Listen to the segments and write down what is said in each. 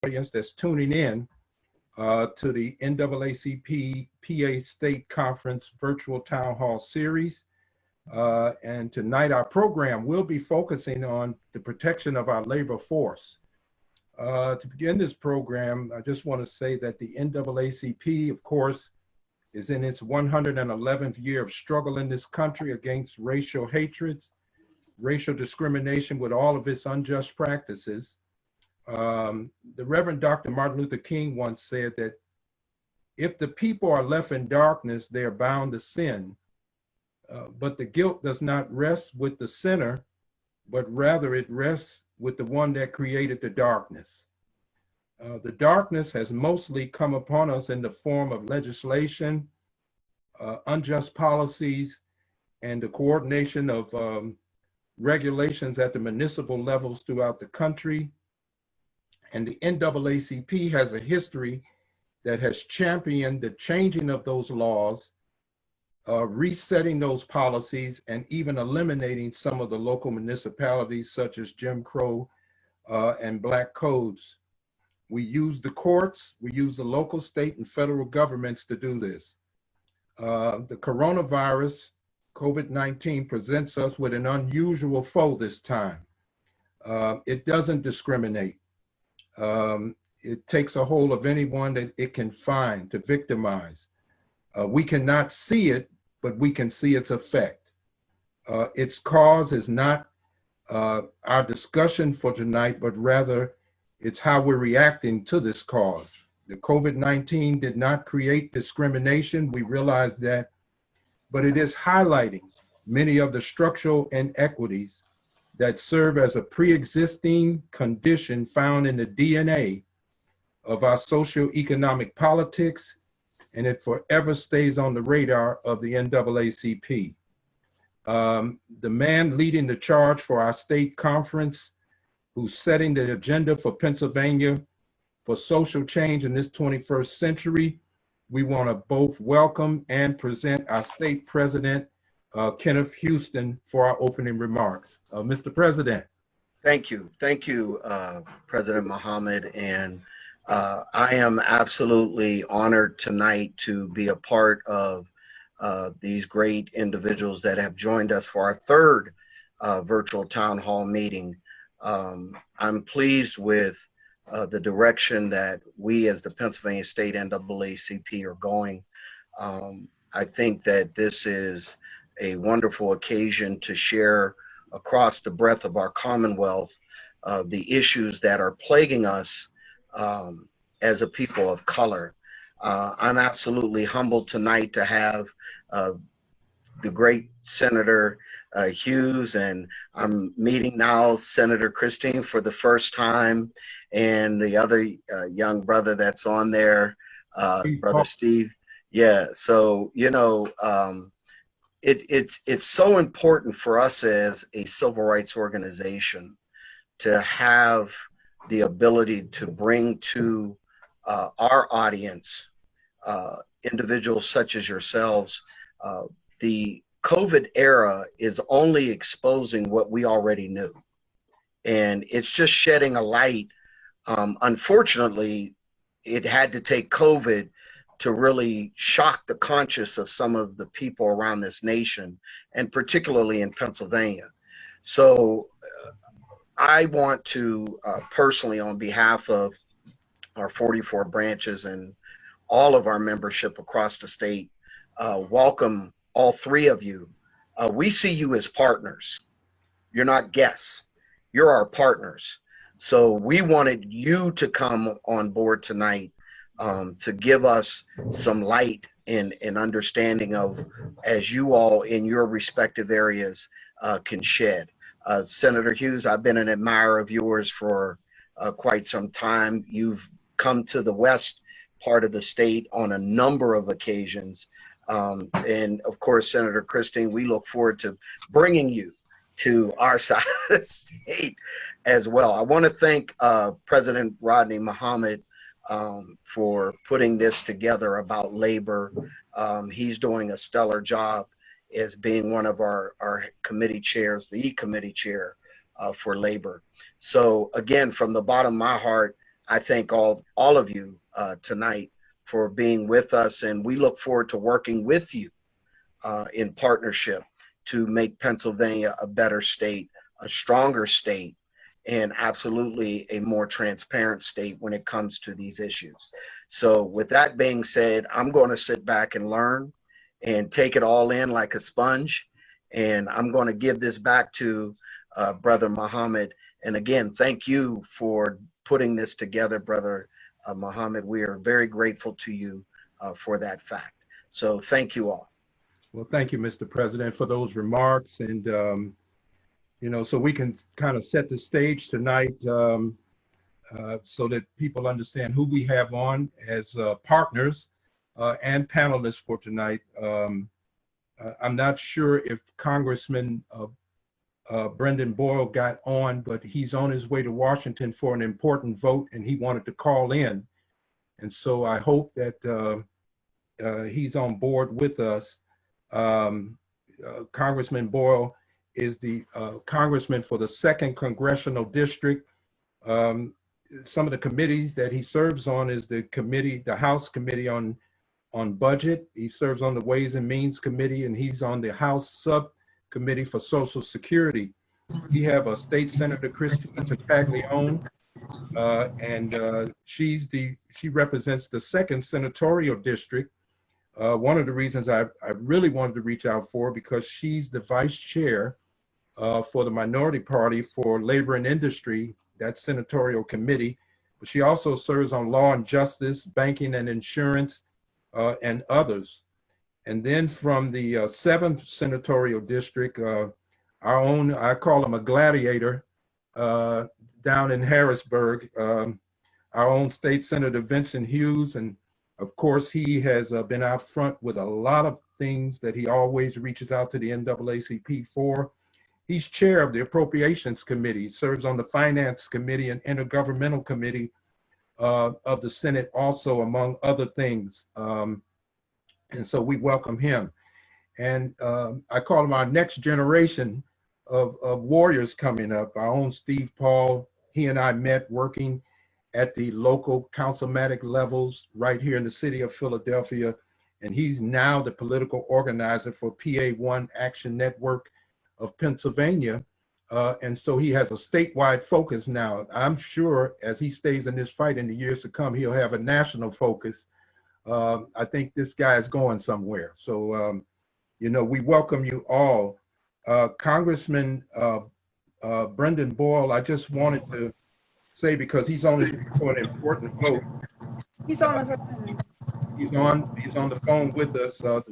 audience that's tuning in to the NAACP PA State Conference Virtual Town Hall Series. And tonight our program will be focusing on the protection of our labor force. To begin this program, I just want to say that the NAACP, of course, is in its 111th year of struggle in this country against racial hatreds, racial discrimination with all of its unjust practices. The Reverend Dr. Martin Luther King once said that if the people are left in darkness, they are bound to sin. But the guilt does not rest with the sinner, but rather it rests with the one that created the darkness. The darkness has mostly come upon us in the form of legislation, unjust policies, and the coordination of regulations at the municipal levels throughout the country. And the NAACP has a history that has championed the changing of those laws, resetting those policies, and even eliminating some of the local municipalities such as Jim Crow and Black codes. We use the courts, we use the local, state, and federal governments to do this. The coronavirus, COVID-19, presents us with an unusual foe this time. It doesn't discriminate. It takes a hold of anyone that it can find to victimize. We cannot see it, but we can see its effect. Its cause is not our discussion for tonight, but rather it's how we're reacting to this cause. The COVID-19 did not create discrimination, we realize that, but it is highlighting many of the structural inequities that serve as a pre-existing condition found in the DNA of our socioeconomic politics, and it forever stays on the radar of the NAACP. The man leading the charge for our state conference, who's setting the agenda for Pennsylvania for social change in this 21st century, we want to both welcome and present our state president, Kenneth Huston, for our opening remarks. Mr. President. Thank you, President Muhammad. And I am absolutely honored tonight to be a part of these great individuals that have joined us for our third virtual town hall meeting. I'm pleased with the direction that we as the Pennsylvania State NAACP are going. I think that this is a wonderful occasion to share across the breadth of our Commonwealth the issues that are plaguing us as a people of color. I'm absolutely humbled tonight to have the great Senator Hughes, and I'm meeting now Senator Christine for the first time, and the other young brother that's on there, Brother Steve. Yeah, so, you know, it's so important for us as a civil rights organization to have the ability to bring to our audience individuals such as yourselves. The COVID era is only exposing what we already knew, and it's just shedding a light. Unfortunately, it had to take COVID to really shock the conscience of some of the people around this nation, and particularly in Pennsylvania. So I want to personally, on behalf of our 44 branches and all of our membership across the state, welcome all three of you. We see you as partners. You're not guests. You're our partners. So we wanted you to come on board tonight to give us some light and understanding of, as you all in your respective areas can shed. Senator Hughes, I've been an admirer of yours for quite some time. You've come to the west part of the state on a number of occasions. And of course, Senator Christine, we look forward to bringing you to our side of the state as well. I want to thank President Rodney Muhammad for putting this together about labor. He's doing a stellar job as being one of our committee chairs, the committee chair for labor. So again, from the bottom of my heart, I thank all of you tonight for being with us, and we look forward to working with you in partnership to make Pennsylvania a better state, a stronger state, and absolutely a more transparent state when it comes to these issues. So with that being said, I'm going to sit back and learn and take it all in like a sponge. And I'm going to give this back to Brother Muhammad. And again, thank you for putting this together, Brother Muhammad. We are very grateful to you for that fact. So thank you all. Well, thank you, Mr. President, for those remarks. And, you know, so we can kind of set the stage tonight so that people understand who we have on as partners and panelists for tonight. I'm not sure if Congressman Brendan Boyle got on, but he's on his way to Washington for an important vote, and he wanted to call in. And so I hope that he's on board with us. Congressman Boyle is the congressman for the 2nd Congressional District. Some of the committees that he serves on is the House Committee on Budget. He serves on the Ways and Means Committee, and he's on the House Subcommittee for Social Security. We have a State Senator, Christine Tartaglione, and she represents the 2nd Senatorial District. One of the reasons I really wanted to reach out for, because she's the vice chair for the Minority Party for Labor and Industry, that senatorial committee. But she also serves on Law and Justice, Banking and Insurance, and others. And then from the 7th Senatorial District, our own, I call him a gladiator, down in Harrisburg, our own State Senator Vincent Hughes. And of course, he has been out front with a lot of things that he always reaches out to the NAACP for. He's chair of the Appropriations Committee, serves on the Finance Committee and Intergovernmental Committee of the Senate also, among other things. And so we welcome him. And I call him our next generation of warriors coming up. Our own Steve Paul, he and I met working at the local councilmatic levels right here in the city of Philadelphia. And he's now the political organizer for PA1 Action Network of Pennsylvania. And so he has a statewide focus now. I'm sure as he stays in this fight in the years to come, he'll have a national focus. I think this guy is going somewhere. So, you know, we welcome you all. Congressman Brendan Boyle, I just wanted to say, because he's on for an important vote. He's on the phone. He's on the phone with us. The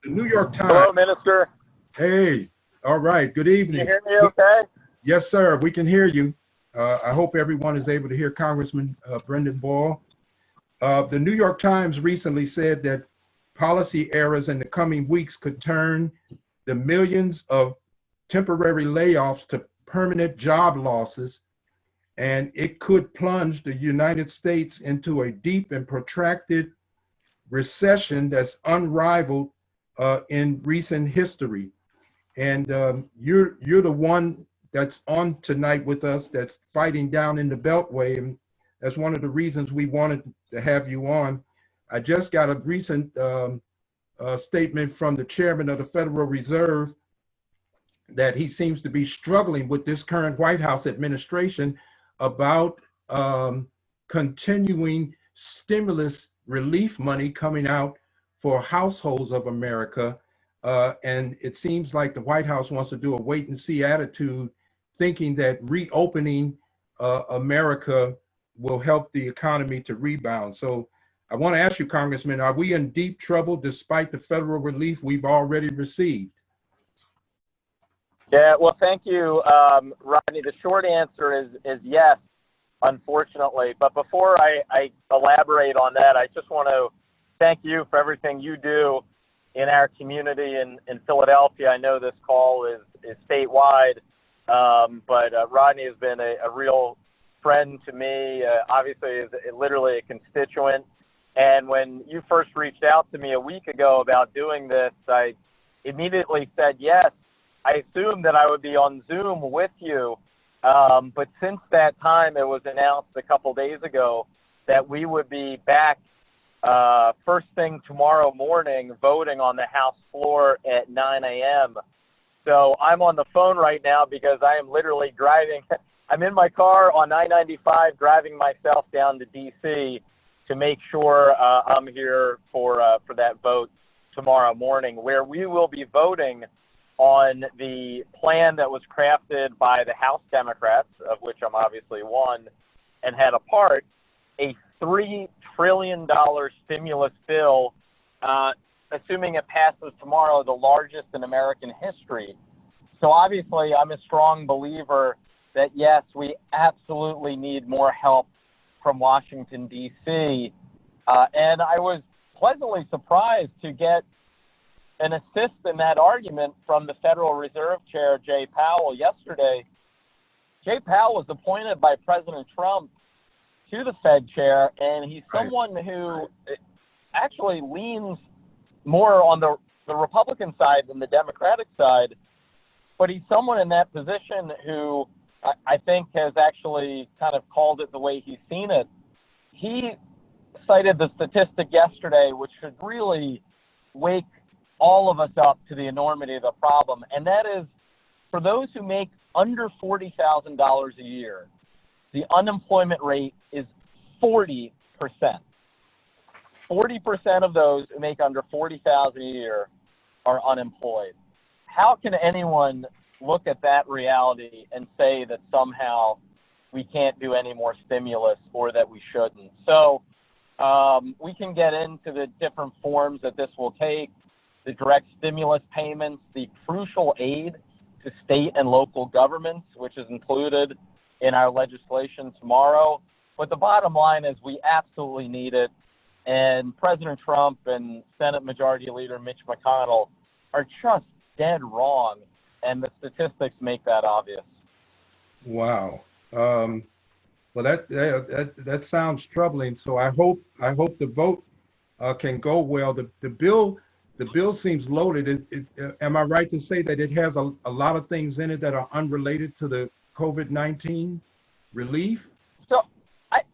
New York Times. Hello, Minister. Hey, all right. Good evening. Can you hear me okay? Yes, sir. We can hear you. I hope everyone is able to hear Congressman Brendan Boyle. The New York Times recently said that policy errors in the coming weeks could turn the millions of temporary layoffs to permanent job losses, and it could plunge the United States into a deep and protracted recession that's unrivaled in recent history. And you're the one that's on tonight with us that's fighting down in the Beltway, and that's one of the reasons we wanted to have you on. I just got a recent statement from the chairman of the Federal Reserve that he seems to be struggling with this current White House administration about continuing stimulus relief money coming out for households of America. And it seems like the White House wants to do a wait and see attitude, thinking that reopening America will help the economy to rebound. So I want to ask you, Congressman, are we in deep trouble despite the federal relief we've already received? Yeah, well, thank you, Rodney. The short answer is yes, unfortunately. But before I elaborate on that, I just want to thank you for everything you do in our community in Philadelphia. I know this call is statewide, but Rodney has been a real friend to me, obviously is literally a constituent. And when you first reached out to me a week ago about doing this, I immediately said yes. I assumed that I would be on Zoom with you But since that time, it was announced a couple days ago that we would be back first thing tomorrow morning voting on the House floor at 9 a.m. So I'm on the phone right now because I am literally driving. I'm in my car on I-95 driving myself down to D.C. to make sure I'm here for that vote tomorrow morning, where we will be voting on the plan that was crafted by the House Democrats, of which I'm obviously one, and had a part, a $3 trillion stimulus bill, assuming it passes tomorrow, the largest in American history. So obviously, I'm a strong believer that, yes, we absolutely need more help from Washington, D.C. And I was pleasantly surprised to get an assist in that argument from the Federal Reserve Chair, Jay Powell, yesterday. Jay Powell was appointed by President Trump to the Fed chair, and he's someone who actually leans more on the Republican side than the Democratic side, but he's someone in that position who I think has actually kind of called it the way he's seen it. He cited the statistic yesterday, which should really wake all of us up to the enormity of the problem, and that is, for those who make under $40,000 a year, the unemployment rate is 40%. 40% of those who make under $40,000 a year are unemployed. How can anyone look at that reality and say that somehow we can't do any more stimulus or that we shouldn't? So we can get into the different forms that this will take, the direct stimulus payments, the crucial aid to state and local governments, which is included in our legislation tomorrow. But the bottom line is we absolutely need it. And President Trump and Senate Majority Leader Mitch McConnell are just dead wrong. And the statistics make that obvious. Wow. Well, that sounds troubling. So I hope the vote can go well. The bill seems loaded. Am I right to say that it has a lot of things in it that are unrelated to the COVID-19 relief?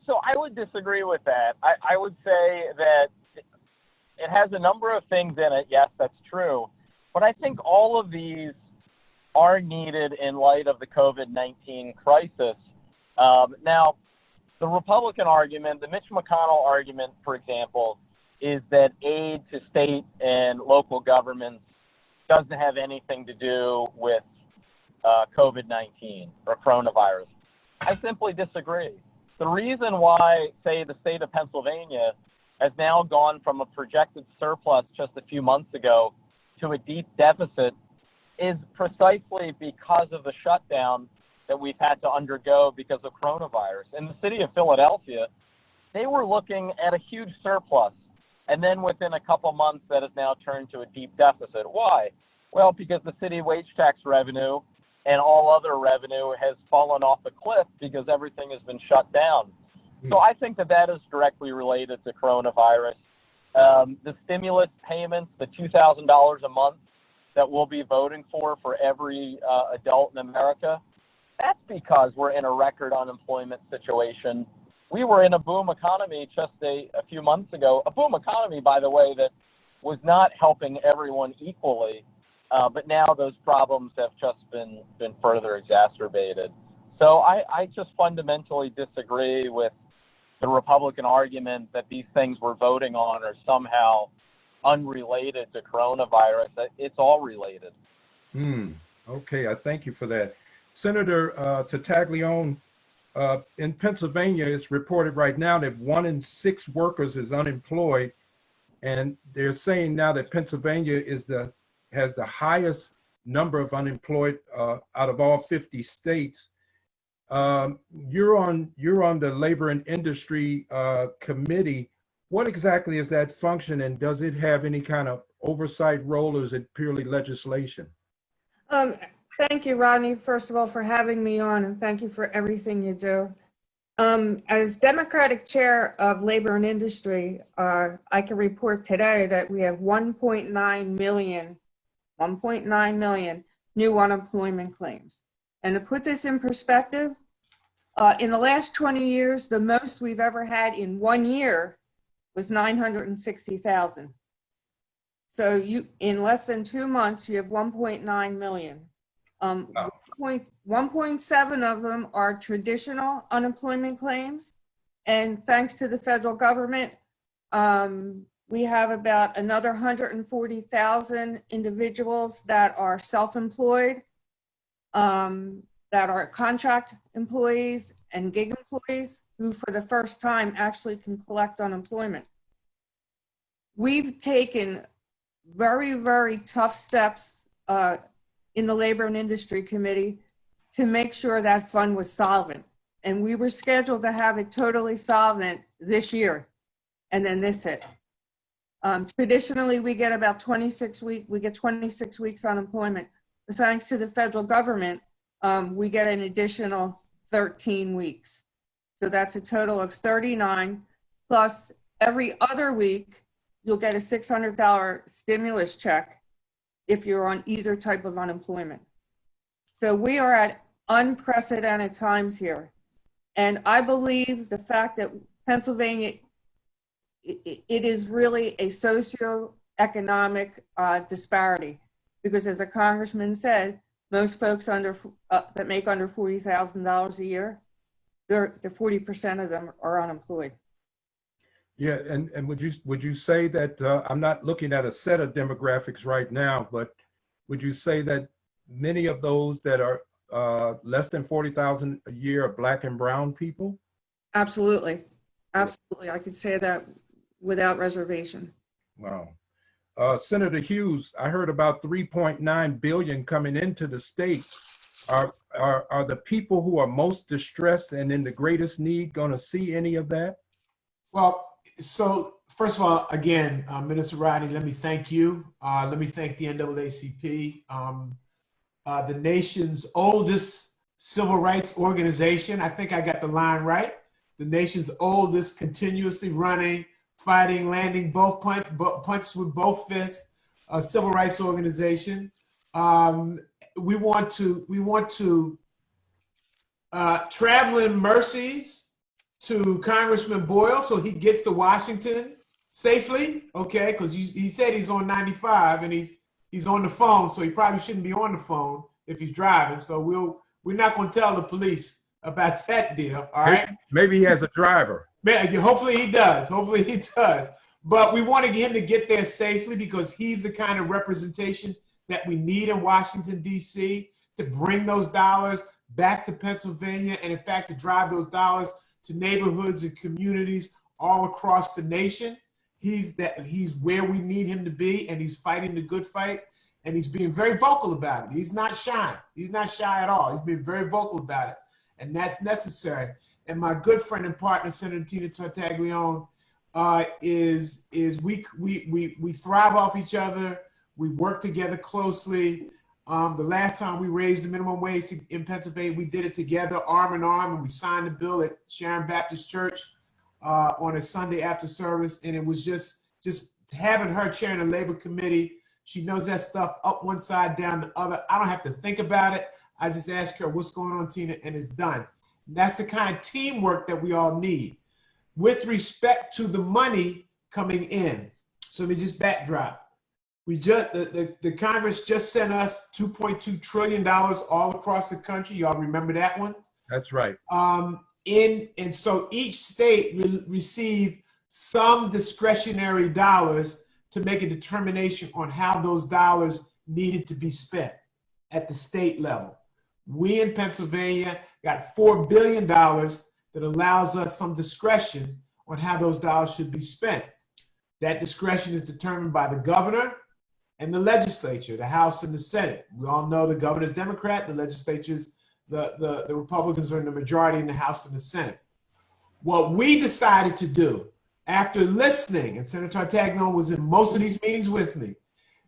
So I would disagree with that. I would say that it has a number of things in it. Yes, that's true. But I think all of these are needed in light of the COVID-19 crisis. Now, the Republican argument, the Mitch McConnell argument, for example, is that aid to state and local governments doesn't have anything to do with COVID-19 or coronavirus. I simply disagree. The reason why, say, the state of Pennsylvania has now gone from a projected surplus just a few months ago to a deep deficit is precisely because of the shutdown that we've had to undergo because of coronavirus. In the city of Philadelphia, they were looking at a huge surplus. And then within a couple months, that has now turned to a deep deficit. Why? Well, because the city wage tax revenue and all other revenue has fallen off the cliff because everything has been shut down. So I think that is directly related to coronavirus. The stimulus payments, the $2,000 a month that we'll be voting for every adult in America, that's because we're in a record unemployment situation. We were in a boom economy just a few months ago, a boom economy, by the way, that was not helping everyone equally. But now those problems have just been further exacerbated. So I just fundamentally disagree with the Republican argument that these things we're voting on are somehow unrelated to coronavirus. It's all related. Okay, I thank you for that. Senator Tartaglione, in Pennsylvania, it's reported right now that 1 in 6 workers is unemployed, and they're saying now that Pennsylvania has the highest number of unemployed out of all 50 states. You're on the Labor and Industry Committee. What exactly is that function, and does it have any kind of oversight role, or is it purely legislation? Thank you, Rodney, first of all, for having me on, and thank you for everything you do. As Democratic Chair of Labor and Industry, I can report today that we have 1.9 million new unemployment claims. And to put this in perspective, in the last 20 years, the most we've ever had in 1 year was 960,000. So in less than 2 months, you have 1.9 million. 1.7 of them are traditional unemployment claims. And thanks to the federal government, we have about another 140,000 individuals that are self-employed, that are contract employees and gig employees who for the first time actually can collect unemployment. We've taken very, very tough steps in the Labor and Industry Committee to make sure that fund was solvent. And we were scheduled to have it totally solvent this year. And then this hit. Traditionally, we get about 26 weeks unemployment. But thanks to the federal government, we get an additional 13 weeks. So that's a total of 39, plus every other week, you'll get a $600 stimulus check if you're on either type of unemployment. So we are at unprecedented times here. And I believe the fact that Pennsylvania, it is really a socioeconomic disparity, because as a congressman said, most folks that make under $40,000 a year, the 40% of them are unemployed. Yeah, and would you say that I'm not looking at a set of demographics right now, but would you say that many of those that are less than 40,000 a year are Black and brown people? Absolutely, absolutely. I could say that without reservation. Wow. Senator Hughes, I heard about 3.9 billion coming into the state. Are the people who are most distressed and in the greatest need going to see any of that? Well, so first of all, again, Minister Rodney, let me thank you. Let me thank the NAACP, the nation's oldest civil rights organization. I think I got the line right. The nation's oldest, continuously running, fighting, landing both punches with both fists, civil rights organization. We want to traveling mercies to Congressman Boyle so he gets to Washington safely, okay? Because he said he's on 95 and he's on the phone, so he probably shouldn't be on the phone if he's driving. So we're not going to tell the police about that deal, all right? Maybe he has a driver. Hopefully he does. Hopefully he does. But we wanted him to get there safely because he's the kind of representation that we need in Washington, D.C. to bring those dollars back to Pennsylvania and, in fact, to drive those dollars to neighborhoods and communities all across the nation. He's where we need him to be, and he's fighting the good fight, and he's being very vocal about it. He's not shy. He's not shy at all. He's been very vocal about it, and that's necessary. And my good friend and partner, Senator Tina Tartaglione, we thrive off each other. We work together closely. The last time we raised the minimum wage in Pennsylvania, we did it together, arm in arm, and we signed the bill at Sharon Baptist Church on a Sunday after service. And it was just having her chairing the labor committee. She knows that stuff up one side, down the other. I don't have to think about it. I just ask her, what's going on, Tina? And it's done. That's the kind of teamwork that we all need. With respect to the money coming in, so let me just backdrop. The Congress just sent us $2.2 trillion all across the country. Y'all remember that one? That's right. And so each state received some discretionary dollars to make a determination on how those dollars needed to be spent at the state level. We in Pennsylvania got $4 billion that allows us some discretion on how those dollars should be spent. That discretion is determined by the governor and the legislature, the House and the Senate. We all know the governor's Democrat, the legislature's, the Republicans are in the majority in the House and the Senate. What we decided to do after listening, and Senator Tartaglione was in most of these meetings with me,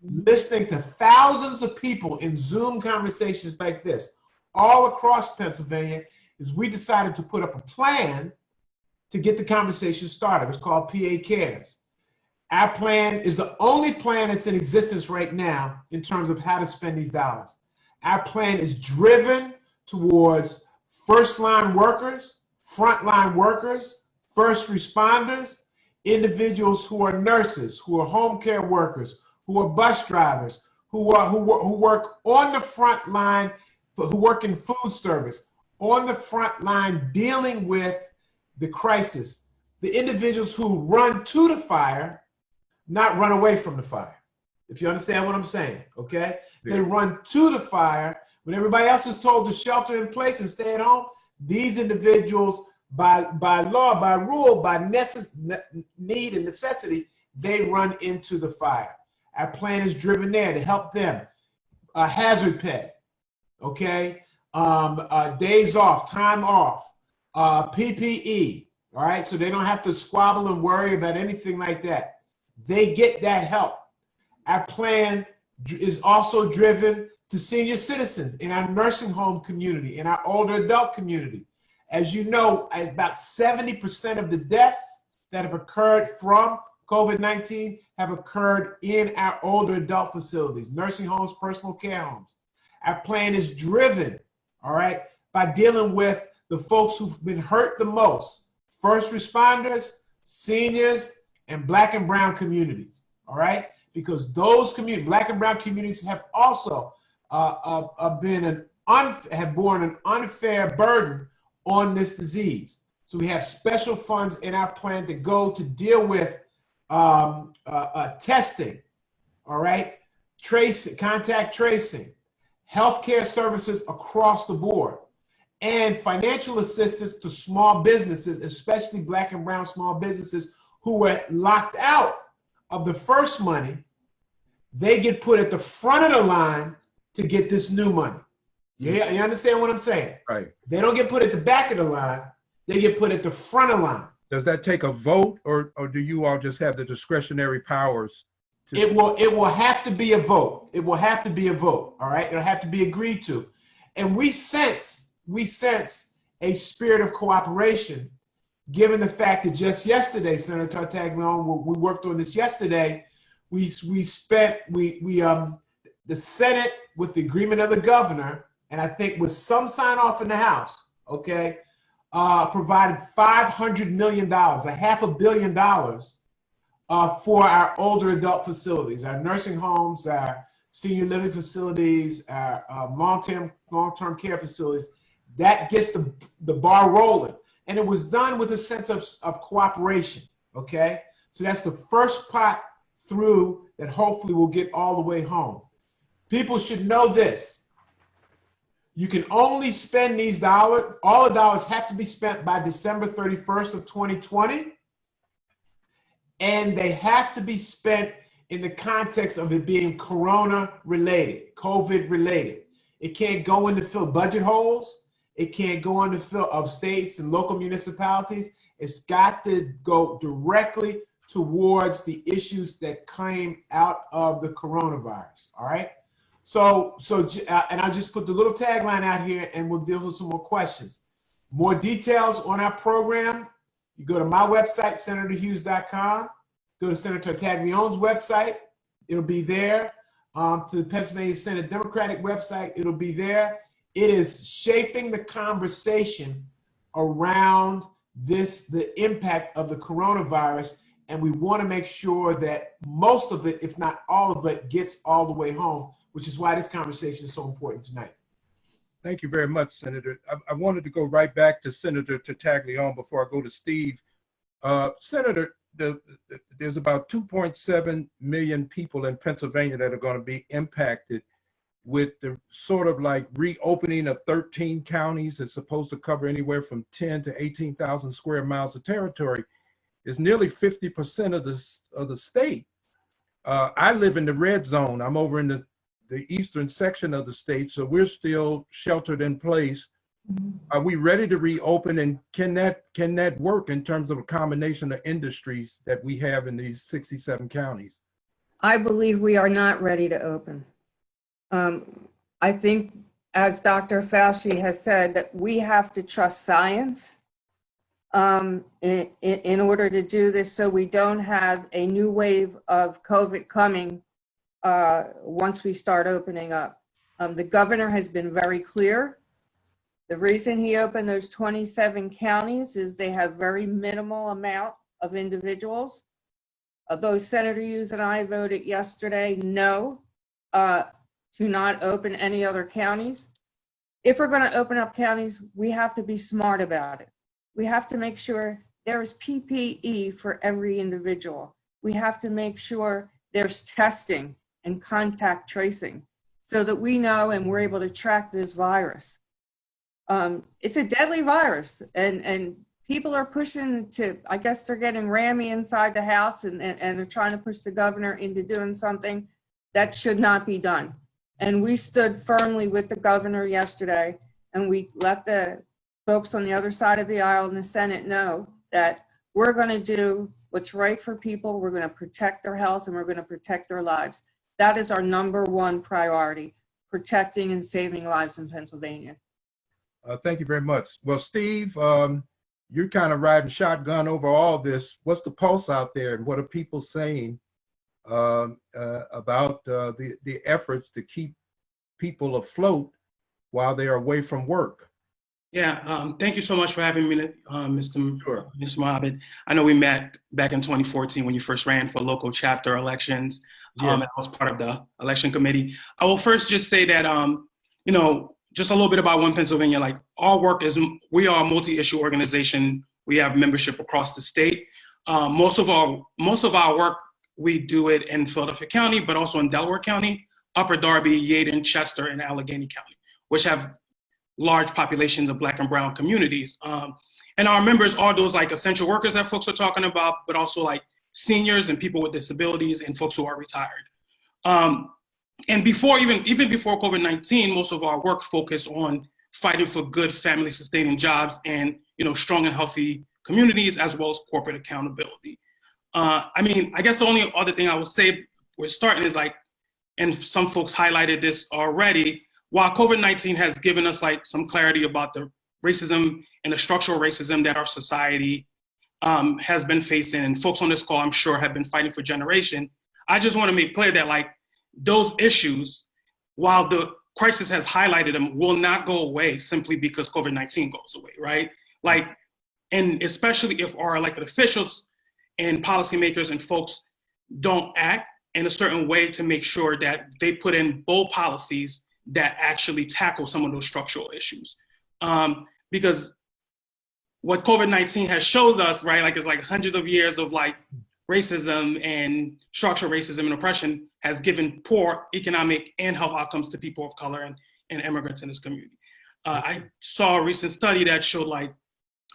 listening to thousands of people in Zoom conversations like this, all across Pennsylvania, is we decided to put up a plan to get the conversation started. It's called PA Cares. Our plan is the only plan that's in existence right now in terms of how to spend these dollars. Our plan is driven towards first-line workers, frontline workers, first responders, individuals who are nurses, who are home care workers, who are bus drivers, who work on the front line, who work in food service, on the front line dealing with the crisis. The individuals who run to the fire, not run away from the fire. If you understand what I'm saying, okay? Yeah. They run to the fire when everybody else is told to shelter in place and stay at home. These individuals, by law, by rule, by need and necessity, they run into the fire. Our plan is driven there to help them. Hazard pay, okay? Days off, time off, PPE, all right? So they don't have to squabble and worry about anything like that. They get that help. Our plan is also driven to senior citizens in our nursing home community, in our older adult community. As you know, about 70% of the deaths that have occurred from COVID-19 have occurred in our older adult facilities, nursing homes, personal care homes. Our plan is driven, all right, by dealing with the folks who've been hurt the most, first responders, seniors, and Black and brown communities, all right? Because those communities, Black and brown communities, have also have borne an unfair burden on this disease. So we have special funds in our plan to go to deal with testing, all right, contact tracing, healthcare services across the board, and financial assistance to small businesses, especially Black and brown small businesses who were locked out of the first money. They get put at the front of the line to get this new money. Yeah, you understand what I'm saying? Right. They don't get put at the back of the line. They get put at the front of the line. Does that take a vote, or do you all just have the discretionary powers? It will have to be a vote. It will have to be a vote. All right. It'll have to be agreed to. And we sense a spirit of cooperation, given the fact that just yesterday, Senator Tartaglione, we worked on this yesterday. The Senate, with the agreement of the governor, and I think with some sign off in the House, okay, provided $500 million, $500 million for our older adult facilities, our nursing homes, our senior living facilities, our long-term care facilities. That gets the ball rolling. And it was done with a sense of cooperation, okay? So that's the first pot through that hopefully will get all the way home. People should know this. You can only spend these dollars, all the dollars have to be spent by December 31st of 2020. And they have to be spent in the context of it being Corona related, COVID related. It can't go in to fill budget holes. It can't go in to fill of states and local municipalities. It's got to go directly towards the issues that came out of the coronavirus. All right. So, and I'll just put the little tagline out here and we'll deal with some more questions. More details on our program. You go to my website, senatorhughes.com. Go to Senator Tartaglione's website. It'll be there. To the Pennsylvania Senate Democratic website. It'll be there. It is shaping the conversation around the impact of the coronavirus. And we want to make sure that most of it, if not all of it, gets all the way home, which is why this conversation is so important tonight. Thank you very much, Senator. I wanted to go right back to Senator Tartaglione before I go to Steve. Senator, there's about 2.7 million people in Pennsylvania that are going to be impacted with the sort of like reopening of 13 counties. It's supposed to cover anywhere from 10 to 18,000 square miles of territory. It's nearly 50% of the state. I live in the red zone. I'm over in the eastern section of the state, so we're still sheltered in place. Are we ready to reopen, and can that work in terms of a combination of industries that we have in these 67 counties? I believe we are not ready to open. I think, as Dr. Fauci has said, that we have to trust science in order to do this, so we don't have a new wave of COVID coming once we start opening up. The governor has been very clear The reason he opened those 27 counties is they have very minimal amount of individuals. Both Senator Hughes and I voted yesterday no to not open any other counties. If we're going to open up counties, we have to be smart about it. We have to make sure there is PPE for every individual. We have to make sure there's testing and contact tracing so that we know and we're able to track this virus. It's a deadly virus, and people are pushing to, I guess they're getting rammy inside the house and they're trying to push the governor into doing something that should not be done. And we stood firmly with the governor yesterday, and we let the folks on the other side of the aisle in the Senate know that we're going to do what's right for people. We're going to protect their health and we're going to protect their lives. That is our number one priority, protecting and saving lives in Pennsylvania. Thank you very much. Well, Steve, you're kind of riding shotgun over all this. What's the pulse out there, and what are people saying about the efforts to keep people afloat while they are away from work? Yeah, thank you so much for having me, Mr. Sure. Mr. Mohammed. I know we met back in 2014 when you first ran for local chapter elections. Yeah. And I was part of the election committee. I will first just say that, just a little bit about One Pennsylvania. Like, our work is, we are a multi-issue organization. We have membership across the state. Most of our work, we do it in Philadelphia County, but also in Delaware County, Upper Darby, Yeadon, Chester, and Allegheny County, which have large populations of Black and brown communities. And our members are those like essential workers that folks are talking about, but also like seniors and people with disabilities and folks who are retired. And before, even before COVID-19, most of our work focused on fighting for good family sustaining jobs and, strong and healthy communities, as well as corporate accountability. I guess the only other thing I would say we're starting is like, and some folks highlighted this already, while COVID-19 has given us like some clarity about the racism and the structural racism that our society has been facing, and folks on this call, I'm sure, have been fighting for generation, I just want to make clear that like those issues, while the crisis has highlighted them, will not go away simply because COVID-19 goes away, right? Like, and especially if our elected officials and policymakers and folks don't act in a certain way to make sure that they put in bold policies that actually tackle some of those structural issues. Because what COVID-19 has showed us, right, like it's like hundreds of years of like racism and structural racism and oppression has given poor economic and health outcomes to people of color and immigrants in this community. I saw a recent study that showed like,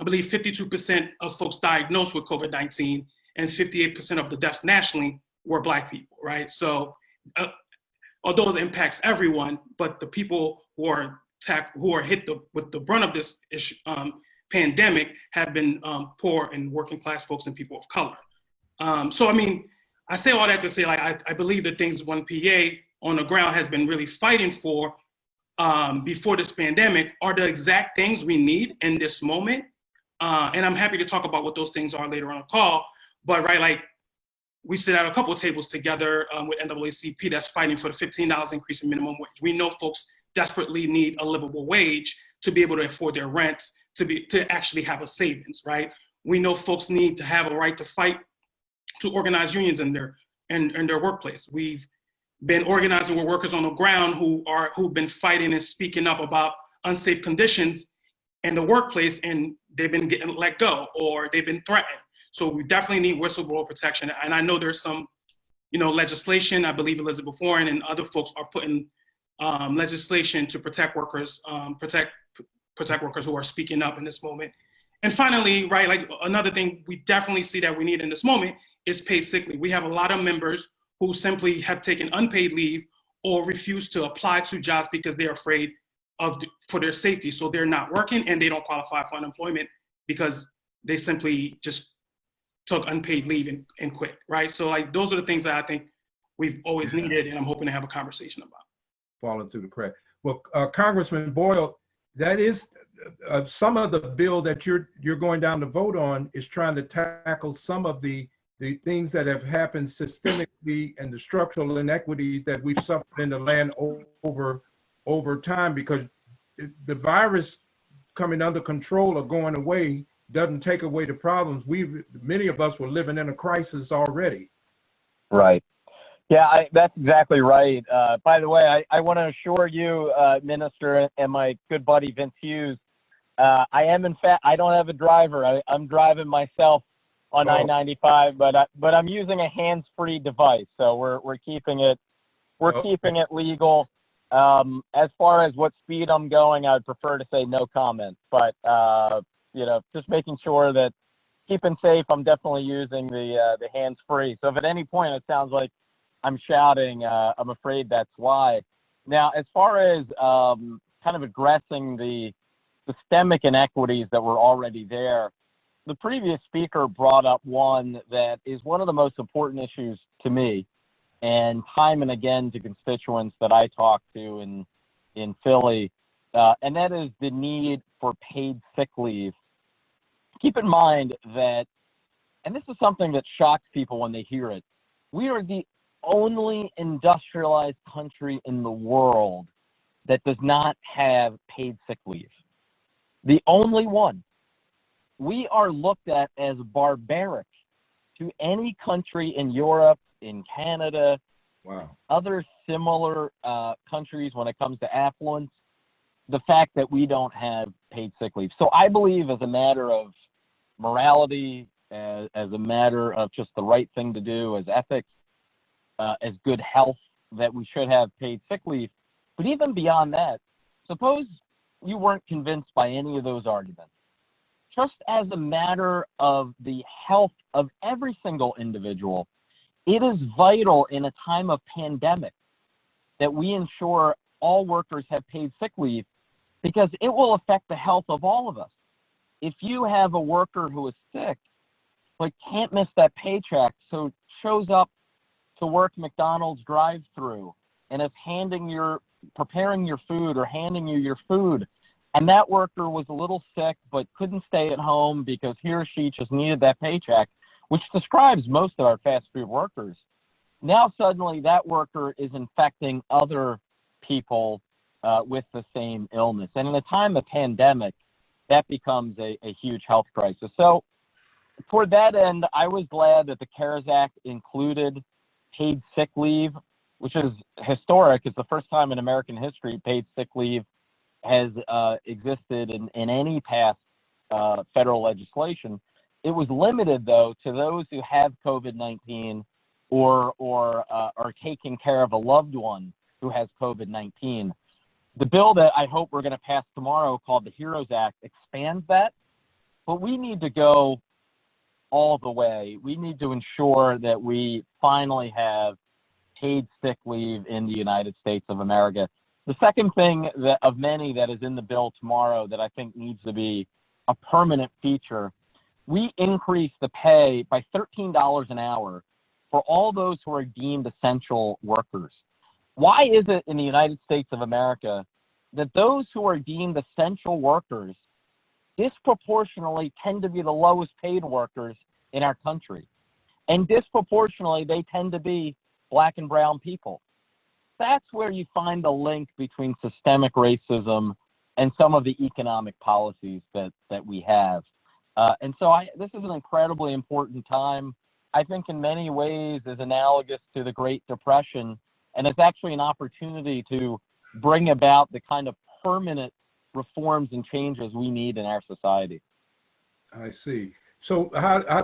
I believe 52% of folks diagnosed with COVID-19 and 58% of the deaths nationally were Black people, right? So although it impacts everyone, but the people who are hit with the brunt of this issue, pandemic have been poor and working class folks and people of color. So, I say all that to say, like, I believe the things One PA on the ground has been really fighting for before this pandemic are the exact things we need in this moment. And I'm happy to talk about what those things are later on the call. But, right, like, we sit at a couple of tables together with NAACP that's fighting for the $15 increase in minimum wage. We know folks desperately need a livable wage to be able to afford their rents, to actually have a savings, right? We know folks need to have a right to fight, to organize unions in their workplace. We've been organizing with workers on the ground who've been fighting and speaking up about unsafe conditions in the workplace, and they've been getting let go or they've been threatened. So we definitely need whistleblower protection. And I know there's some, legislation. I believe Elizabeth Warren and other folks are putting legislation to protect workers, protect workers who are speaking up in this moment. And finally, right, like another thing we definitely see that we need in this moment is paid sick leave. We have a lot of members who simply have taken unpaid leave or refuse to apply to jobs because they're afraid for their safety. So they're not working and they don't qualify for unemployment because they simply just took unpaid leave and quit, right? So like those are the things that I think we've always needed, and I'm hoping to have a conversation about. Falling through the crack. Well, Congressman Boyle, that is some of the bill that you're going down to vote on is trying to tackle some of the things that have happened systemically and the structural inequities that we've suffered in the land over time, because the virus coming under control or going away doesn't take away the problems. Many of us were living in a crisis already. Right. Yeah, that's exactly right. By the way, I want to assure you, Minister, and my good buddy Vince Hughes, I am in fact, I don't have a driver. I'm driving myself on I-95, but I'm using a hands-free device, so we're keeping it keeping it legal. As far as what speed I'm going, I'd prefer to say no comment. But just making sure that keeping safe. I'm definitely using the hands-free. So if at any point it sounds like I'm shouting, I'm afraid that's why. Now, as far as kind of addressing the systemic inequities that were already there, the previous speaker brought up one that is one of the most important issues to me, and time and again to constituents that I talk to in Philly, and that is the need for paid sick leave. Keep in mind that, and this is something that shocks people when they hear it, we are the only industrialized country in the world that does not have paid sick leave. The only one. We are looked at as barbaric to any country in Europe, in Canada, other similar countries when it comes to affluence, the fact that we don't have paid sick leave. So I believe as a matter of morality, as a matter of just the right thing to do, as ethics, as good health, that we should have paid sick leave. But even beyond that, suppose you weren't convinced by any of those arguments. Just as a matter of the health of every single individual, it is vital in a time of pandemic that we ensure all workers have paid sick leave, because it will affect the health of all of us. If you have a worker who is sick but can't miss that paycheck, so shows up to work McDonald's drive-through and is preparing your food or handing you your food, and that worker was a little sick but couldn't stay at home because he or she just needed that paycheck, which describes most of our fast food workers. Now suddenly that worker is infecting other people with the same illness. And in a time of pandemic, that becomes a huge health crisis. So toward that end, I was glad that the CARES Act included paid sick leave, which is historic. It's the first time in American history paid sick leave has existed in any past federal legislation. It was limited, though, to those who have COVID-19 or are taking care of a loved one who has COVID-19. The bill that I hope we're going to pass tomorrow, called the HEROES Act, expands that, but we need to go all the way. We need to ensure that we finally have paid sick leave in the United States of America. The second thing of many that is in the bill tomorrow that I think needs to be a permanent feature, we increase the pay by $13 an hour for all those who are deemed essential workers. Why is it in the United States of America that those who are deemed essential workers disproportionately tend to be the lowest paid workers in our country? And disproportionately, they tend to be Black and brown people. That's where you find the link between systemic racism and some of the economic policies that we have. And so this is an incredibly important time. I think in many ways is analogous to the Great Depression, and it's actually an opportunity to bring about the kind of permanent reforms and changes we need in our society. I see. So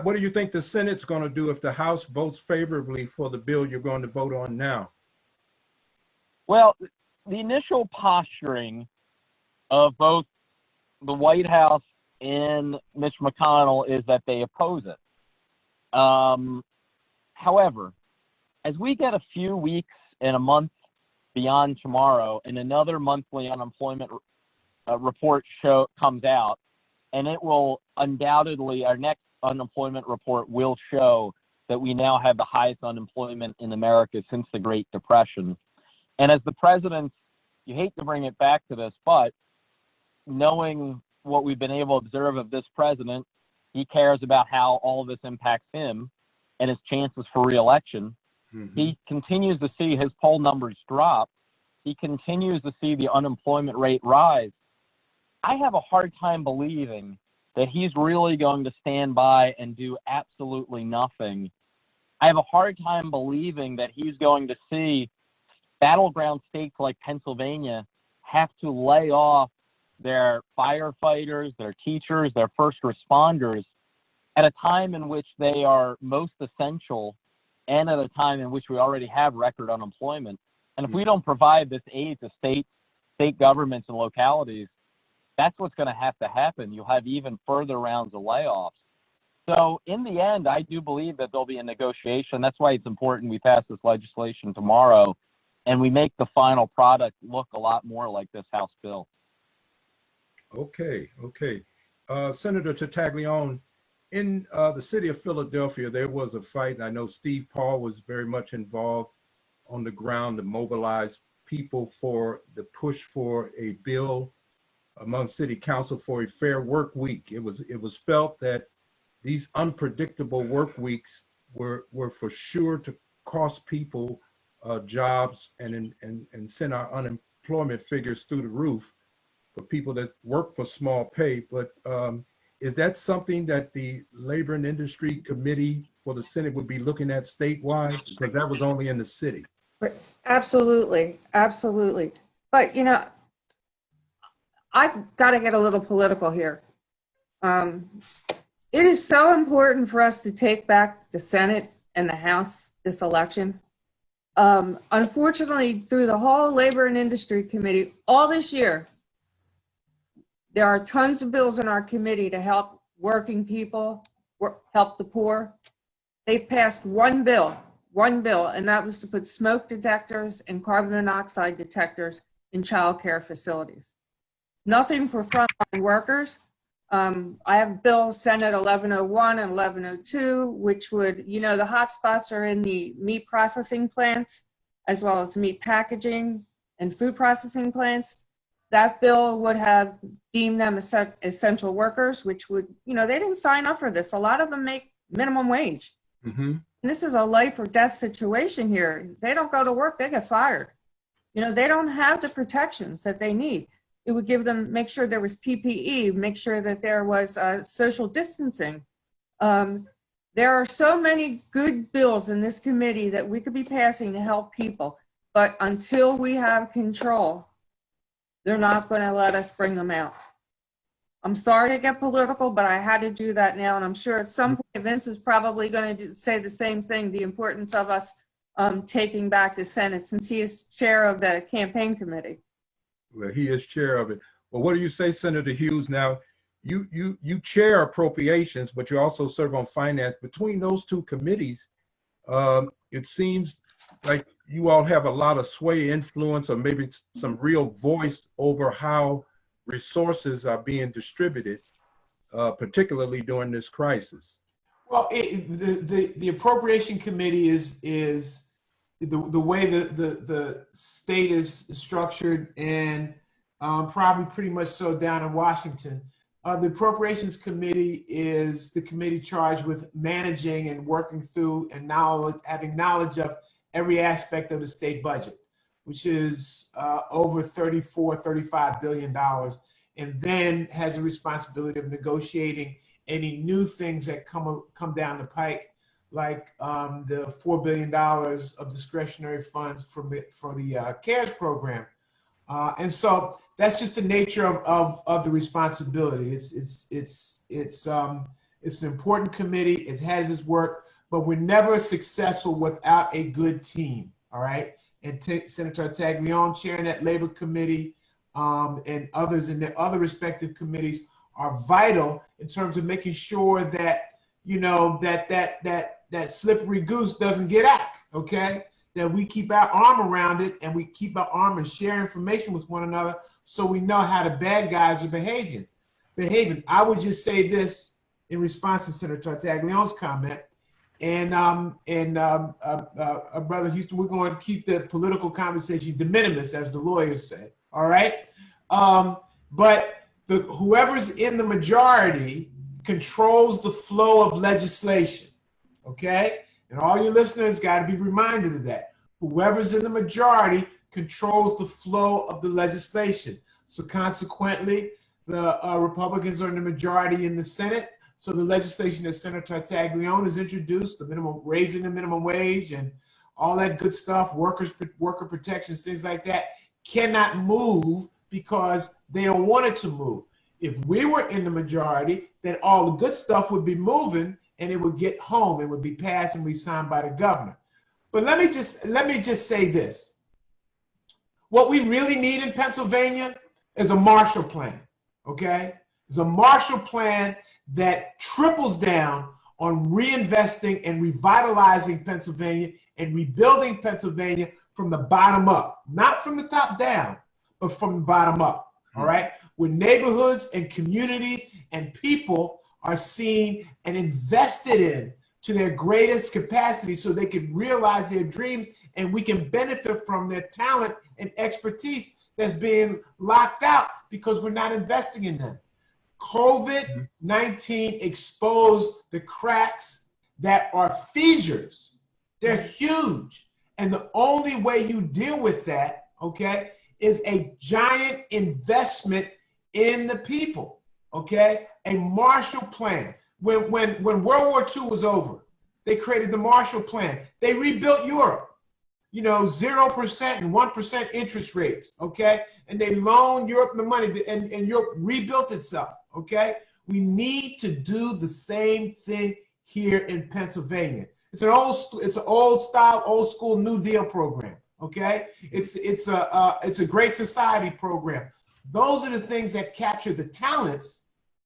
what do you think the Senate's going to do if the House votes favorably for the bill you're going to vote on now? Well, the initial posturing of both the White House and Mitch McConnell is that they oppose it. However, as we get a few weeks and a month beyond tomorrow, and another monthly unemployment report comes out, and it will undoubtedly, our next unemployment report will show that we now have the highest unemployment in America since the Great Depression. And as the president, you hate to bring it back to this, but knowing what we've been able to observe of this president, he cares about how all of this impacts him and his chances for re-election. Mm-hmm. He continues to see his poll numbers drop. He continues to see the unemployment rate rise. I have a hard time believing that he's really going to stand by and do absolutely nothing. I have a hard time believing that he's going to see battleground states like Pennsylvania have to lay off their firefighters, their teachers, their first responders at a time in which they are most essential and at a time in which we already have record unemployment. And if we don't provide this aid to state governments and localities, that's what's going to happen. You'll have even further rounds of layoffs. So in the end, I do believe that there'll be a negotiation. That's why it's important we pass this legislation tomorrow and we make the final product look a lot more like this House bill. Okay. Senator Tartaglione, in the city of Philadelphia, there was a fight, and I know Steve Paul was very much involved on the ground to mobilize people for the push for a bill among city council for a fair work week. It was felt that these unpredictable work weeks were for sure to cost people jobs and send our unemployment figures through the roof for people that work for small pay. But is that something that the Labor and Industry Committee for the Senate would be looking at statewide? Because that was only in the city. Absolutely. But, you know, I've got to get a little political here. It is so important for us to take back the Senate and the House this election. Unfortunately, through the whole Labor and Industry Committee, all this year, there are tons of bills in our committee to help working people, help the poor. They've passed one bill, and that was to put smoke detectors and carbon monoxide detectors in childcare facilities. Nothing for frontline workers. I have Bill Senate 1101 and 1102, which would, you know, the hot spots are in the meat processing plants, as well as meat packaging and food processing plants. That bill would have deemed them essential workers, which would, you know, they didn't sign up for this. A lot of them make minimum wage. Mm-hmm. This is a life or death situation here. They don't go to work, they get fired. You know, they don't have the protections that they need. It would give them, make sure there was PPE, make sure that there was social distancing. There are so many good bills in this committee that we could be passing to help people, but until we have control, they're not going to let us bring them out. I'm sorry to get political, but I had to do that now, and I'm sure at some point Vince is probably going to say the same thing, the importance of us taking back the Senate, since he is chair of the campaign committee. Well, he is chair of it. Well, what do you say, Senator Hughes? Now, you chair appropriations, but you also serve on finance. Between those two committees, it seems like you all have a lot of sway, influence, or maybe some real voice over how resources are being distributed, particularly during this crisis. Well, the appropriation committee is the way the state is structured, and probably pretty much so down in Washington. The appropriations committee is the committee charged with managing and working through and having knowledge of every aspect of the state budget, which is over $35 billion, and then has a responsibility of negotiating any new things that come down the pike, like the $4 billion of discretionary funds for the CARES program. And so that's just the nature of the responsibility. It's an important committee. It has its work, but we're never successful without a good team. All right. And Senator Tartaglione chairing that labor committee, and others in their other respective committees are vital in terms of making sure that, you know, that slippery goose doesn't get out. Okay. That we keep our arm around it, and we keep our arm and share information with one another, so we know how the bad guys are behaving. I would just say this in response to Senator Tartaglione's comment, and Brother Huston, we're going to keep the political conversation de minimis, as the lawyers say. All right, but whoever's in the majority controls the flow of legislation. Okay. And all your listeners got to be reminded of that. Whoever's in the majority controls the flow of the legislation. So consequently, The Republicans are in the majority in the Senate. So the legislation that Senator Tartaglione has introduced, raising the minimum wage and all that good stuff, worker protections, things like that, cannot move because they don't want it to move. If we were in the majority, then all the good stuff would be moving and it would get home. It would be passed and be signed by the governor. But let me just say this. What we really need in Pennsylvania is a Marshall Plan, okay? It's a Marshall Plan that triples down on reinvesting and revitalizing Pennsylvania and rebuilding Pennsylvania from the bottom up, not from the top down, but from the bottom up, all right? Where neighborhoods and communities and people are seen and invested in to their greatest capacity so they can realize their dreams and we can benefit from their talent and expertise that's being locked out because we're not investing in them. COVID-19 exposed the cracks that are fissures. They're huge. And the only way you deal with that, okay, is a giant investment in the people, okay? A Marshall Plan. When World War II was over, they created the Marshall Plan. They rebuilt Europe. 0% and 1% interest rates, okay? And they loaned Europe the money and Europe rebuilt itself, okay? We need to do the same thing here in Pennsylvania. It's an old style, old school New Deal program, okay? It's a Great Society program. Those are the things that capture the talents,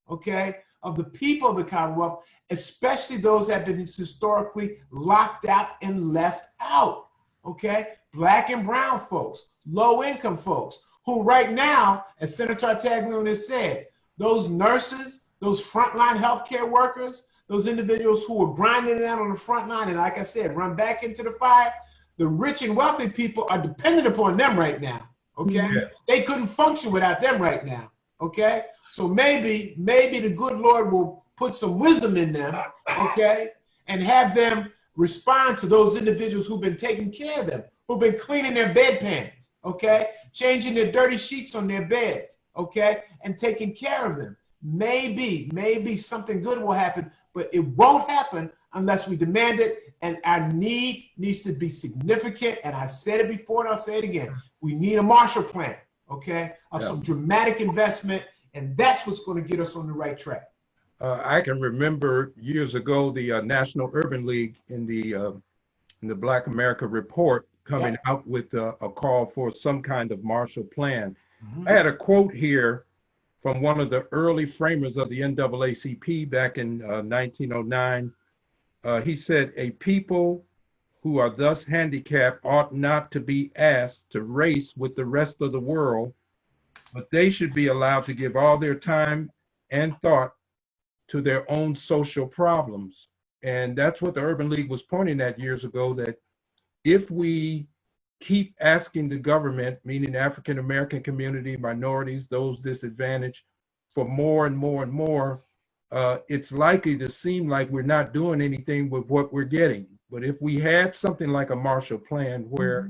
okay, of the people of the Commonwealth, especially those that have been historically locked out and left out. Okay, Black and brown folks, low income folks, who right now, as Senator Tartaglione has said, those nurses, those frontline healthcare workers, those individuals who are grinding it out on the front line and, like I said, run back into the fire, the rich and wealthy people are dependent upon them right now. Okay, Yeah. They couldn't function without them right now. Okay, so maybe the good Lord will put some wisdom in them. Okay, and have them respond to those individuals who've been taking care of them, who've been cleaning their bedpans, okay? Changing their dirty sheets on their beds, okay? And taking care of them. Maybe something good will happen, but it won't happen unless we demand it, and our need needs to be significant, and I said it before and I'll say it again. We need a Marshall Plan, okay? Of some dramatic investment, and that's what's gonna get us on the right track. I can remember years ago the National Urban League in the Black America Report coming out with a call for some kind of Marshall Plan. I had a quote here from one of the early framers of the NAACP back in 1909. He said, "A people who are thus handicapped ought not to be asked to race with the rest of the world, but they should be allowed to give all their time and thought to their own social problems." And that's what the Urban League was pointing at years ago, that if we keep asking the government, meaning the African American community, minorities, those disadvantaged, for more and more and more, it's likely to seem like we're not doing anything with what we're getting. But if we had something like a Marshall Plan where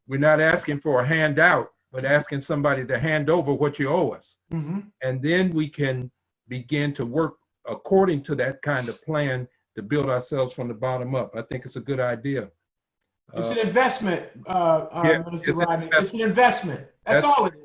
we're not asking for a handout, but asking somebody to hand over what you owe us, and then we can begin to work according to that kind of plan to build ourselves from the bottom up. I think it's a good idea. It's an investment, Minister Rodney. It's an investment. That's all it is.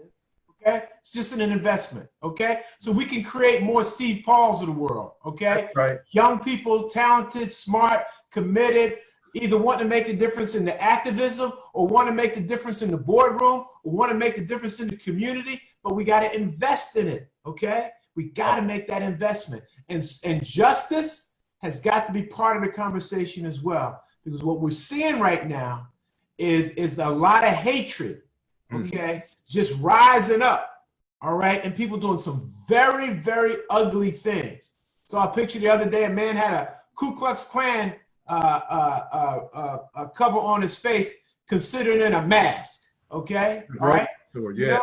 Okay, it's just an investment. Okay, so we can create more Steve Pauls of the world. Okay, right. Young people, talented, smart, committed, either want to make a difference in the activism or want to make the difference in the boardroom or want to make the difference in the community. But we got to invest in it. Okay, we got to make that investment. And justice has got to be part of the conversation as well, because what we're seeing right now is a lot of hatred, okay, just rising up, all right, and people doing some very, very ugly things. So I pictured the other day a man had a Ku Klux Klan a cover on his face, considering it a mask, okay, all right? Sure, yeah.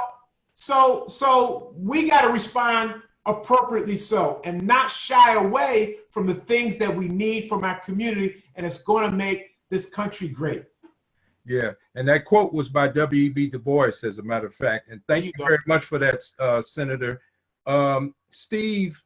So we got to respond appropriately so, and not shy away from the things that we need from our community, and it's going to make this country great. Yeah, and that quote was by W.E.B. Du Bois, as a matter of fact. And thank you very much for that, Senator. Steve,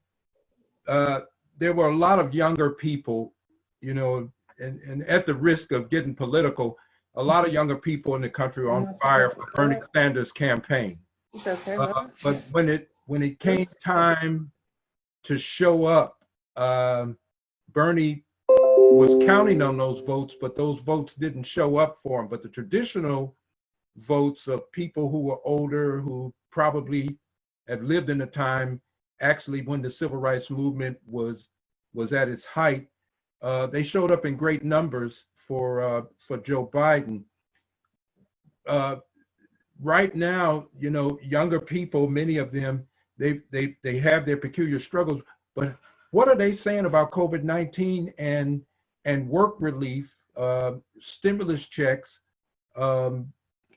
there were a lot of younger people, you know, and at the risk of getting political, a lot of younger people in the country are on fire for Bernie Sanders' campaign. It's okay. But when it came time to show up, Bernie was counting on those votes, but those votes didn't show up for him. But the traditional votes of people who were older, who probably have lived in a time actually when the civil rights movement was at its height, they showed up in great numbers for Joe Biden. Right now, you know, younger people, many of them, they have their peculiar struggles. But what are they saying about COVID-19 and work relief, stimulus checks, and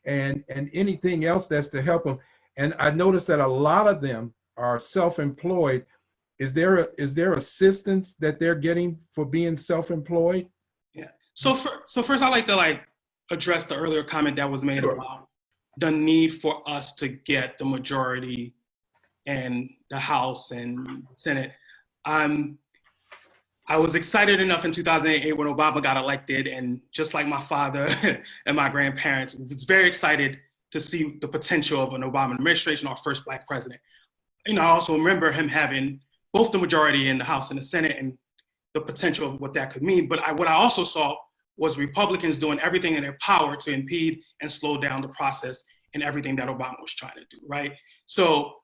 anything else that's to help them? And I noticed that a lot of them are self-employed. Is there assistance that they're getting for being self-employed? Yeah. So first, I'd like to address the earlier comment that was made about the need for us to get the majority in the House and Senate. I was excited enough in 2008 when Obama got elected, and just like my father and my grandparents, was very excited to see the potential of an Obama administration, our first Black president. You know, I also remember him having both the majority in the House and the Senate and the potential of what that could mean. But what I also saw was Republicans doing everything in their power to impede and slow down the process and everything that Obama was trying to do, right? So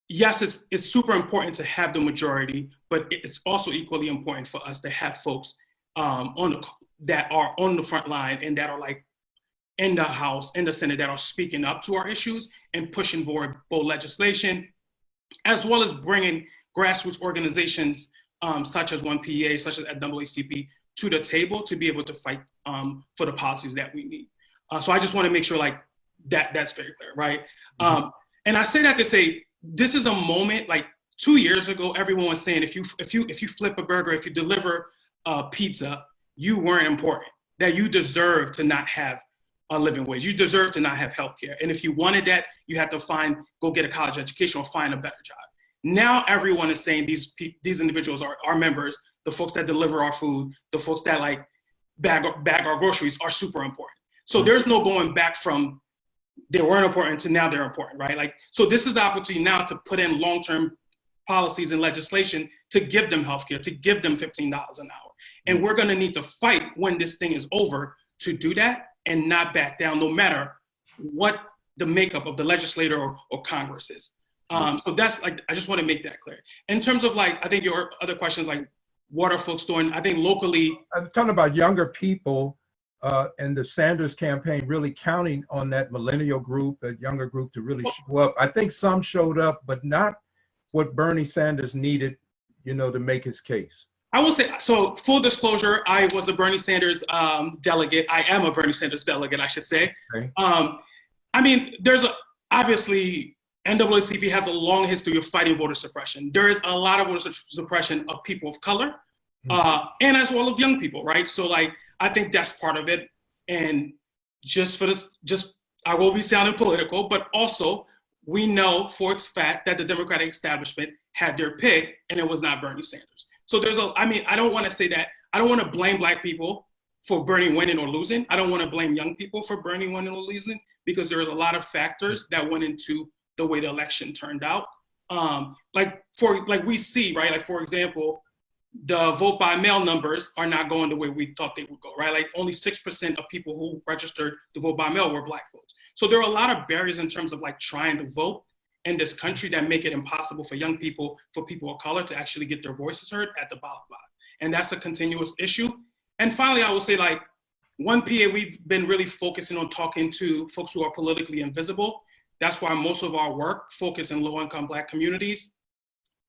yes, it's super important to have the majority, but it's also equally important for us to have folks that are on the front line and that are in the House, in the Senate, that are speaking up to our issues and pushing forward both legislation, as well as bringing grassroots organizations such as 1PA, such as NAACP, to the table to be able to fight for the policies that we need. So I just want to make sure that's very clear, right? Mm-hmm. And I say that to say, this is a moment, 2 years ago, everyone was saying, if you flip a burger, if you deliver a pizza, you weren't important, that you deserve to not have a living wage. You deserve to not have health care. And if you wanted that, you had to go get a college education or find a better job. Now everyone is saying these individuals are our members, the folks that deliver our food, the folks that bag our groceries are super important. So there's no going back from they weren't important to now they're important, right? So this is the opportunity now to put in long-term policies and legislation to give them healthcare, to give them $15 an hour. And we're gonna need to fight when this thing is over to do that and not back down, no matter what the makeup of the legislator or Congress is. So that's I just want to make that clear. In terms of I think your other questions, what are folks doing? I think locally. I'm talking about younger people and the Sanders campaign really counting on that millennial group, that younger group to really show up. I think some showed up, but not what Bernie Sanders needed, to make his case. I will say, so full disclosure, I was a Bernie Sanders delegate. I am a Bernie Sanders delegate, I should say. Okay. I mean, obviously, NAACP has a long history of fighting voter suppression. There is a lot of voter suppression of people of color and as well as young people, right? So I think that's part of it. And I will be sounding political, but also we know for a fact that the Democratic establishment had their pick and it was not Bernie Sanders. So I don't want to say that. I don't want to blame Black people for Bernie winning or losing. I don't want to blame young people for Bernie winning or losing, because there is a lot of factors that went into the way the election turned out. We see, right? For example, the vote by mail numbers are not going the way we thought they would go, right? Only 6% of people who registered to vote by mail were Black folks. So there are a lot of barriers in terms of trying to vote in this country that make it impossible for young people, for people of color to actually get their voices heard at the ballot box. And that's a continuous issue. And finally, I will say 1PA, we've been really focusing on talking to folks who are politically invisible. That's why most of our work focus in low-income Black communities.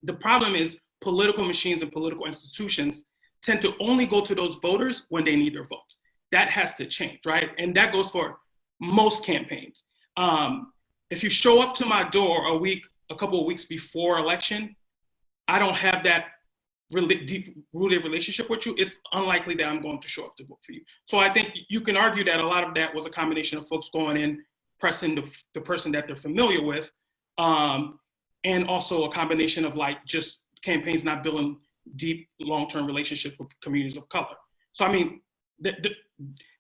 The problem is political machines and political institutions tend to only go to those voters when they need their votes. That has to change, right? And that goes for most campaigns. If you show up to my door a couple of weeks before election, I don't have that really deep-rooted relationship with you. It's unlikely that I'm going to show up to vote for you. So I think you can argue that a lot of that was a combination of folks going in, pressing the person that they're familiar with, and also a combination of like just campaigns not building deep long-term relationships with communities of color. So I mean,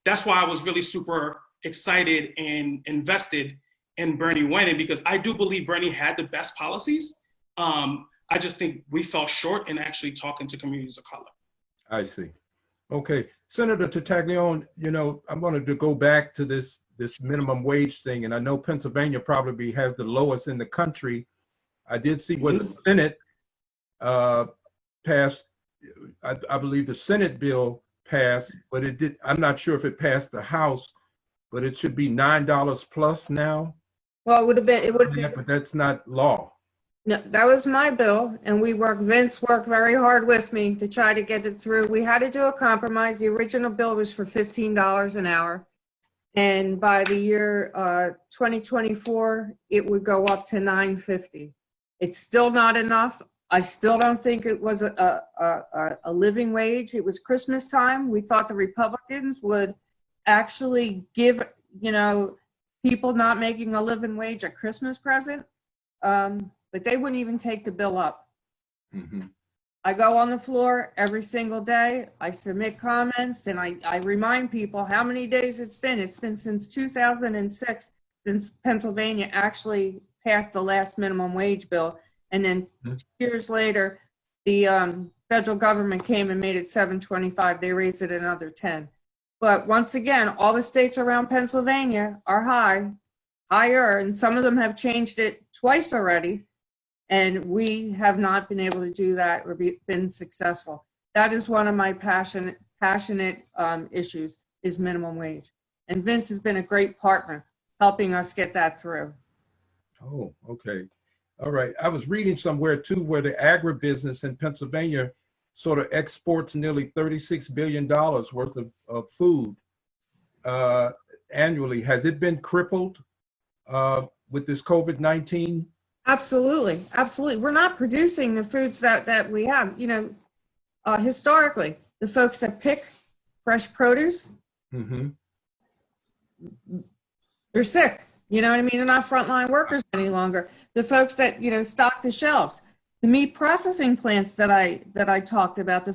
that's why I was really super excited and invested in Bernie winning, because I do believe Bernie had the best policies. I just think we fell short in actually talking to communities of color. I see. Okay, Senator Tartaglione, you know, I wanted to go back to this minimum wage thing, and I know Pennsylvania probably has the lowest in the country. I did see where the Senate passed, I believe the Senate bill passed, but it did, I'm not sure if it passed the House, but it should be $9 plus now. Well, it would have been, But that's not law. no, that was my bill, and Vince worked very hard with me to try to get it through. We had to do a compromise. The original bill was for $15 an hour. And by the year 2024, it would go up to $9.50. It's still not enough. I still don't think it was a living wage. It was Christmas time. We thought the Republicans would actually give, you know, people not making a living wage a Christmas present. But they wouldn't even take the bill up. Mm-hmm. I go on the floor every single day. I submit comments, and I remind people how many days it's been. It's been since 2006 since Pennsylvania actually passed the last minimum wage bill. And then 2 years later, the federal government came and made it $7.25. They raised it another 10. But once again, all the states around Pennsylvania are higher, and some of them have changed it twice already. And we have not been able to do that or been successful. That is one of my passionate issues, is minimum wage. And Vince has been a great partner helping us get that through. Oh, okay. All right. I was reading somewhere too where the agribusiness in Pennsylvania sort of exports nearly $36 billion worth of food annually. Has it been crippled with this COVID-19? Absolutely. Absolutely. We're not producing the foods that we have. You know, historically, the folks that pick fresh produce, Mm-hmm. they're sick. You know what I mean? They're not frontline workers any longer. The folks that, you know, stock the shelves, the meat processing plants that I talked about,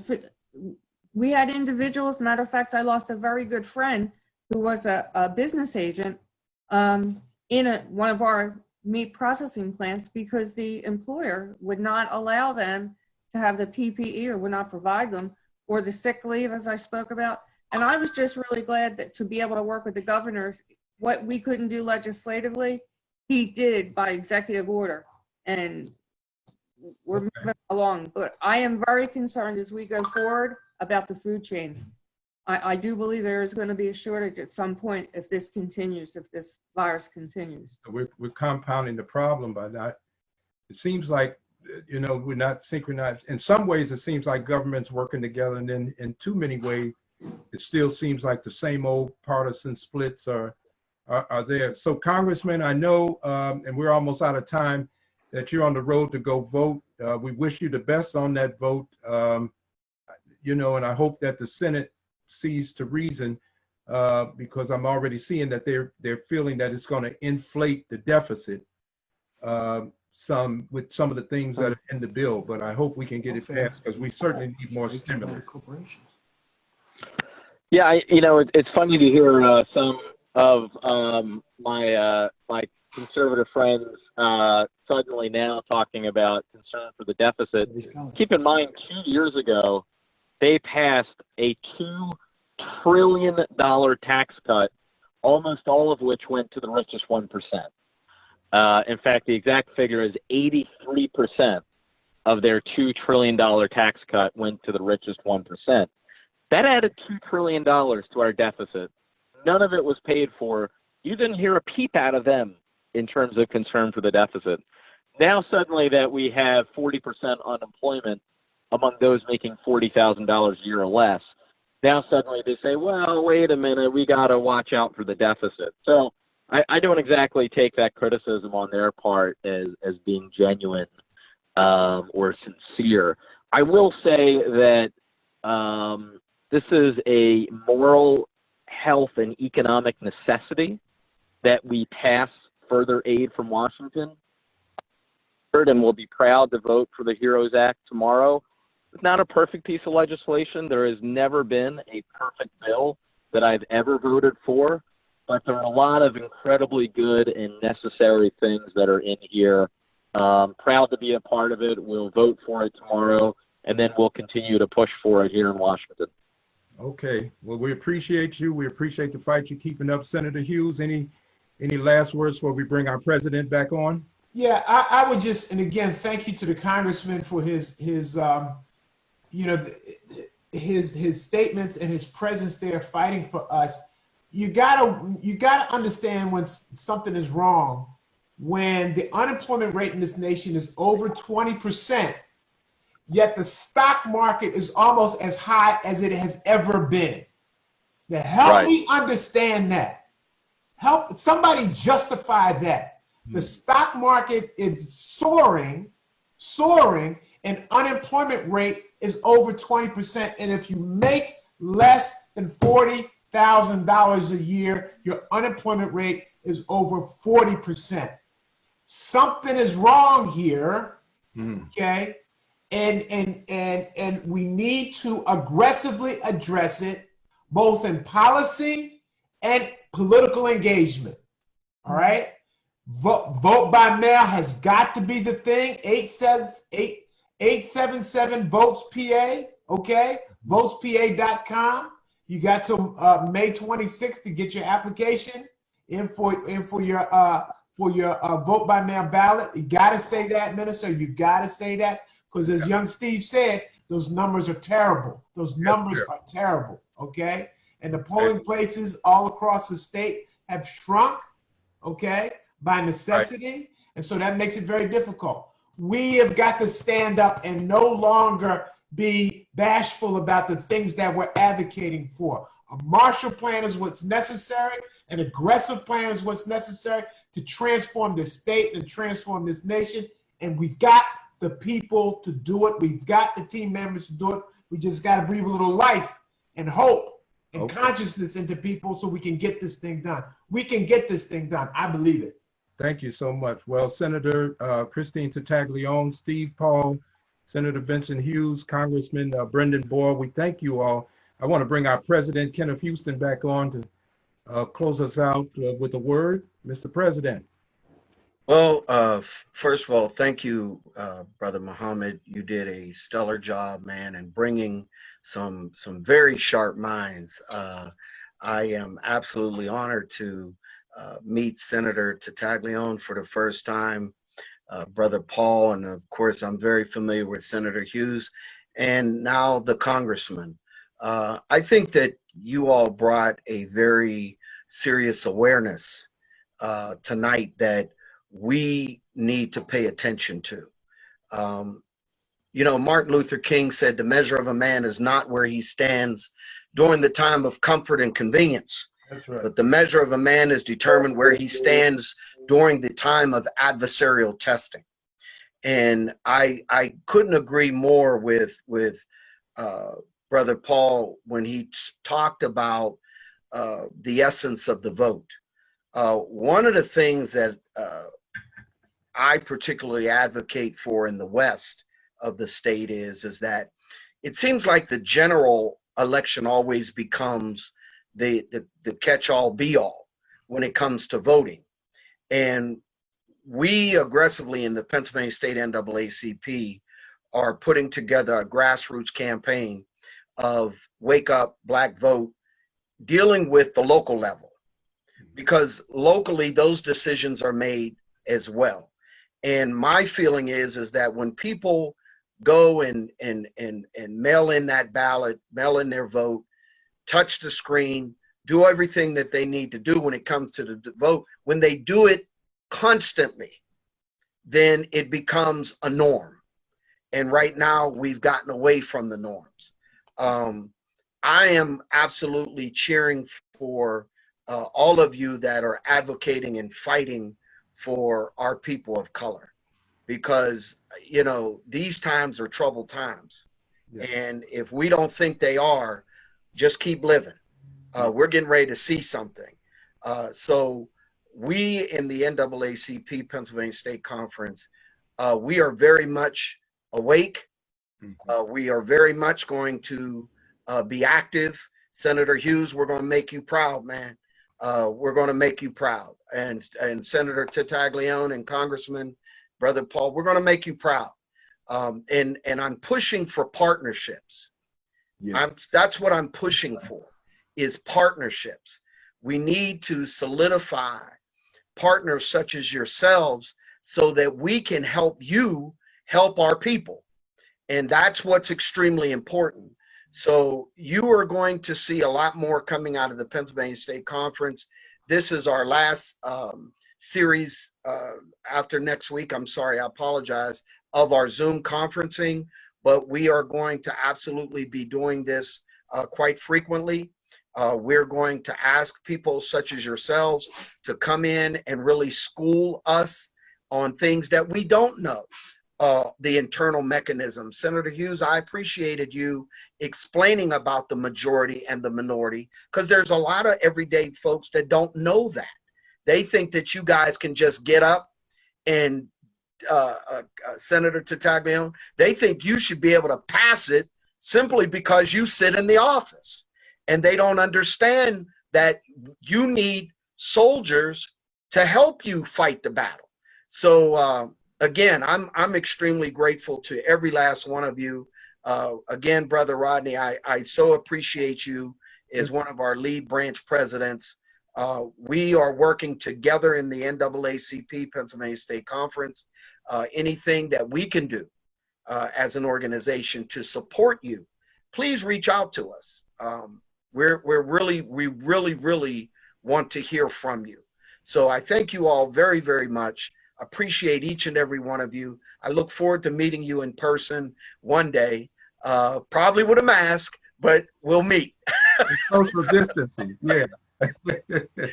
we had individuals, matter of fact, I lost a very good friend who was a business agent in one of our meat processing plants because the employer would not allow them to have the PPE or would not provide them, or the sick leave, as I spoke about. And I was just really glad to be able to work with the governor. What we couldn't do legislatively, he did by executive order, and we're moving along. But I am very concerned as we go forward about the food chain. I do believe there is going to be a shortage at some point if this continues, if this virus continues. We're compounding the problem by that. It seems like, you know, we're not synchronized. In some ways, it seems like government's working together, and then in too many ways, it still seems like the same old partisan splits are there. So, Congressman, I know, and we're almost out of time, that you're on the road to go vote. We wish you the best on that vote, you know, and I hope that the Senate sees to reason, because I'm already seeing that they're feeling that it's going to inflate the deficit some of the things that are in the bill. But I hope we can get it passed, because we certainly need more stimulus. Yeah, you know, it's funny to hear some of my conservative friends suddenly now talking about concern for the deficit. Keep in mind, 2 years ago, they passed a $2 trillion tax cut, almost all of which went to the richest 1%. In fact, the exact figure is 83% of their $2 trillion tax cut went to the richest 1%. That added $2 trillion to our deficit. None of it was paid for. You didn't hear a peep out of them in terms of concern for the deficit. Now suddenly that we have 40% unemployment among those making $40,000 a year or less, now suddenly they say, well, wait a minute, we got to watch out for the deficit. So I don't exactly take that criticism on their part as being genuine or sincere. I will say that this is a moral, health, and economic necessity that we pass further aid from Washington. and will be proud to vote for the HEROES Act tomorrow. It's not a perfect piece of legislation. There has never been a perfect bill that I've ever voted for, but there are a lot of incredibly good and necessary things that are in here. Proud to be a part of it. We'll vote for it tomorrow, and then we'll continue to push for it here in Washington. Okay. Well, we appreciate you. We appreciate the fight you're keeping up. Senator Hughes, any last words before we bring our president back on? Yeah, I would just, and again, thank you to the congressman for his statements and his presence there fighting for us. You gotta understand when something is wrong, when the unemployment rate in this nation is over 20%, yet the stock market is almost as high as it has ever been. Now help me understand that. Help somebody justify that. The stock market is soaring, and unemployment rate is over 20%. And if you make less than $40,000 a year, your unemployment rate is over 40%. Something is wrong here, okay? And we need to aggressively address it, both in policy and political engagement. All right? Vote by mail has got to be the thing. 877 votes PA, okay? Votespa.com. You got till May 26th to get your application in for your vote by mail ballot. You got to say that, Minister. You got to say that, because as young Steve said, those numbers are terrible. Those numbers are terrible, okay? And the polling places all across the state have shrunk, okay, by necessity. And so that makes it very difficult. We have got to stand up and no longer be bashful about the things that we're advocating for. A Marshall Plan is what's necessary. An aggressive plan is what's necessary to transform this state and transform this nation. And we've got the people to do it. We've got the team members to do it. We just got to breathe a little life and hope and consciousness into people so we can get this thing done. We can get this thing done. I believe it. Thank you so much. Well, Senator Christine Tartaglione, Steve Paul, Senator Vincent Hughes, Congressman Brendan Boyle, we thank you all. I want to bring our president, Kenneth Huston, back on to close us out with a word. Mr. President. Well, first of all, thank you, Brother Muhammad. You did a stellar job, man, in bringing some very sharp minds. I am absolutely honored to meet Senator Tartaglione for the first time, Brother Paul, and of course I'm very familiar with Senator Hughes, and now the Congressman. I think that you all brought a very serious awareness tonight that we need to pay attention to. You know, Martin Luther King said the measure of a man is not where he stands during the time of comfort and convenience. That's right. But the measure of a man is determined where he stands during the time of adversarial testing. And I couldn't agree more with Brother Paul when he talked about the essence of the vote. One of the things that I particularly advocate for in the West of the state is that it seems like the general election always becomes the catch-all be-all when it comes to voting. And we aggressively in the Pennsylvania State NAACP are putting together a grassroots campaign of Wake Up Black Vote, dealing with the local level, because locally those decisions are made as well. And my feeling is that when people go and mail in that ballot, mail in their vote, touch the screen, do everything that they need to do when it comes to the vote, when they do it constantly, then it becomes a norm. And right now we've gotten away from the norms. I am absolutely cheering for all of you that are advocating and fighting for our people of color, because, you know, these times are troubled times. Yeah. And if we don't think they are, just keep living. We're getting ready to see something. So we in the NAACP Pennsylvania State Conference We are very much awake. We are very much going to be active. Senator Hughes, we're going to make you proud, man. We're going to make you proud. And Senator Tartaglione and Congressman, Brother Paul, we're going to make you proud. And I'm pushing for partnerships. Yeah. That's what I'm pushing for, is partnerships. We need to solidify partners such as yourselves so that we can help you help our people. And that's what's extremely important. So you are going to see a lot more coming out of the Pennsylvania State Conference. This is our last series after next week. I'm sorry, I apologize, of our Zoom conferencing, but we are going to absolutely be doing this quite frequently. We're going to ask people such as yourselves to come in and really school us on things that we don't know. The internal mechanism. Senator Hughes, I appreciated you explaining about the majority and the minority, because there's a lot of everyday folks that don't know that. They think that you guys can just get up and Senator Tartaglione, they think you should be able to pass it simply because you sit in the office. And they don't understand that you need soldiers to help you fight the battle. So again, I'm extremely grateful to every last one of you. Again, Brother Rodney, I so appreciate you as one of our lead branch presidents. We are working together in the NAACP Pennsylvania State Conference. Anything that we can do as an organization to support you, please reach out to us. We really want to hear from you. So I thank you all very, very much. Appreciate each and every one of you. I look forward to meeting you in person one day, probably with a mask, but we'll meet. Social distancing, yeah.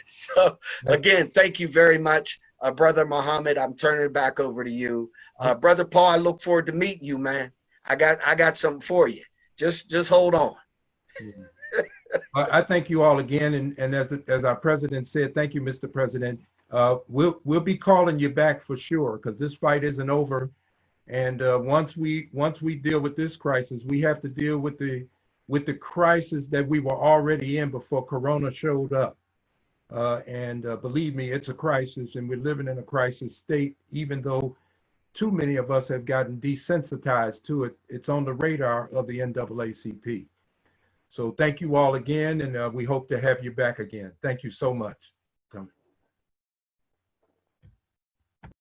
So again, thank you very much. Brother Muhammad, I'm turning it back over to you. Brother Paul, I look forward to meeting you, man. I got something for you. Just hold on. I thank you all again, and as our president said, thank you, Mr. President. We'll be calling you back for sure, because this fight isn't over. And once we deal with this crisis, we have to deal with the crisis that we were already in before Corona showed up. And believe me, it's a crisis, and we're living in a crisis state, even though too many of us have gotten desensitized to it. It's on the radar of the NAACP. So thank you all again, and we hope to have you back again. Thank you so much. Come.